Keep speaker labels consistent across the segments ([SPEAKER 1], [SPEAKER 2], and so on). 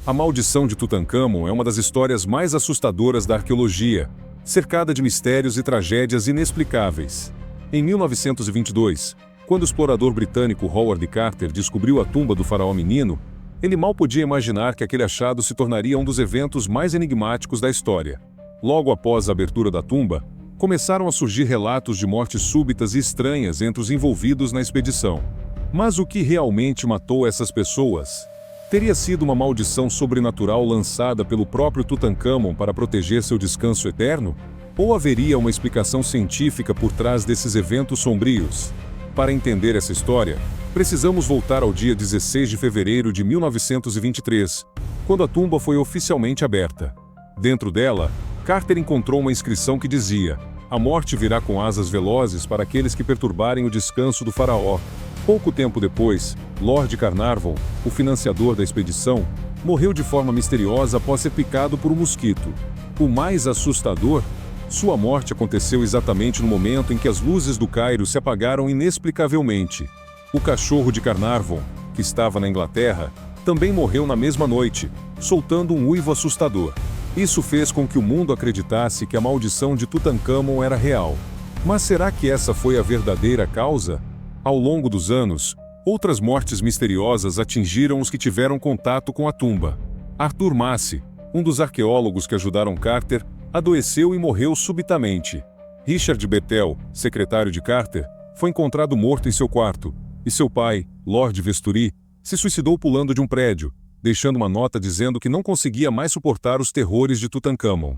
[SPEAKER 1] A maldição de Tutancâmon é uma das histórias mais assustadoras da arqueologia, cercada de mistérios e tragédias inexplicáveis. Em 1922, quando o explorador britânico Howard Carter descobriu a tumba do faraó menino, ele mal podia imaginar que aquele achado se tornaria um dos eventos mais enigmáticos da história. Logo após a abertura da tumba, começaram a surgir relatos de mortes súbitas e estranhas entre os envolvidos na expedição. Mas o que realmente matou essas pessoas? Teria sido uma maldição sobrenatural lançada pelo próprio Tutancâmon para proteger seu descanso eterno? Ou haveria uma explicação científica por trás desses eventos sombrios? Para entender essa história, precisamos voltar ao dia 16 de fevereiro de 1923, quando a tumba foi oficialmente aberta. Dentro dela, Carter encontrou uma inscrição que dizia: "A morte virá com asas velozes para aqueles que perturbarem o descanso do faraó." Pouco tempo depois, Lord Carnarvon, o financiador da expedição, morreu de forma misteriosa após ser picado por um mosquito. O mais assustador? Sua morte aconteceu exatamente no momento em que as luzes do Cairo se apagaram inexplicavelmente. O cachorro de Carnarvon, que estava na Inglaterra, também morreu na mesma noite, soltando um uivo assustador. Isso fez com que o mundo acreditasse que a maldição de Tutancâmon era real. Mas será que essa foi a verdadeira causa? Ao longo dos anos, outras mortes misteriosas atingiram os que tiveram contato com a tumba. Arthur Massey, um dos arqueólogos que ajudaram Carter, adoeceu e morreu subitamente. Richard Bethel, secretário de Carter, foi encontrado morto em seu quarto, e seu pai, Lord Vesturi, se suicidou pulando de um prédio, deixando uma nota dizendo que não conseguia mais suportar os terrores de Tutancâmon.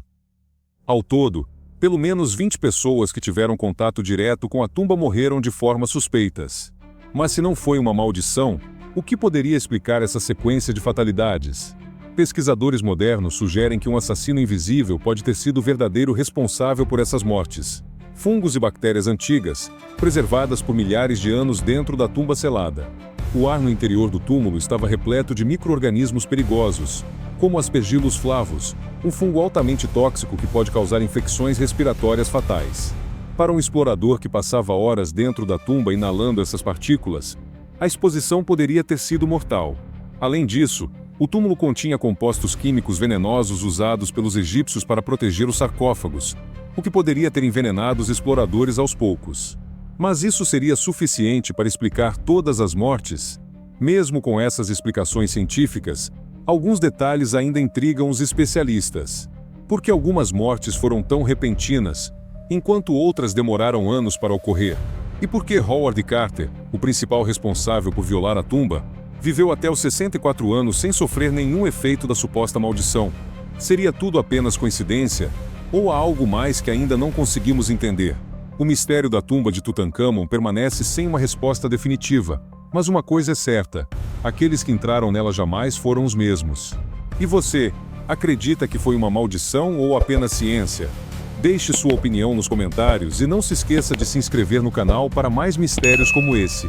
[SPEAKER 1] Ao todo, pelo menos 20 pessoas que tiveram contato direto com a tumba morreram de formas suspeitas. Mas se não foi uma maldição, o que poderia explicar essa sequência de fatalidades? Pesquisadores modernos sugerem que um assassino invisível pode ter sido o verdadeiro responsável por essas mortes. Fungos e bactérias antigas, preservadas por milhares de anos dentro da tumba selada. O ar no interior do túmulo estava repleto de micro-organismos perigosos, como Aspergillus flavus, um fungo altamente tóxico que pode causar infecções respiratórias fatais. Para um explorador que passava horas dentro da tumba inalando essas partículas, a exposição poderia ter sido mortal. Além disso, o túmulo continha compostos químicos venenosos usados pelos egípcios para proteger os sarcófagos, o que poderia ter envenenado os exploradores aos poucos. Mas isso seria suficiente para explicar todas as mortes? Mesmo com essas explicações científicas, alguns detalhes ainda intrigam os especialistas. Por que algumas mortes foram tão repentinas, enquanto outras demoraram anos para ocorrer? E por que Howard Carter, o principal responsável por violar a tumba, viveu até os 64 anos sem sofrer nenhum efeito da suposta maldição? Seria tudo apenas coincidência? Ou há algo mais que ainda não conseguimos entender? O mistério da tumba de Tutancâmon permanece sem uma resposta definitiva. Mas uma coisa é certa: aqueles que entraram nela jamais foram os mesmos. E você, acredita que foi uma maldição ou apenas ciência? Deixe sua opinião nos comentários e não se esqueça de se inscrever no canal para mais mistérios como esse.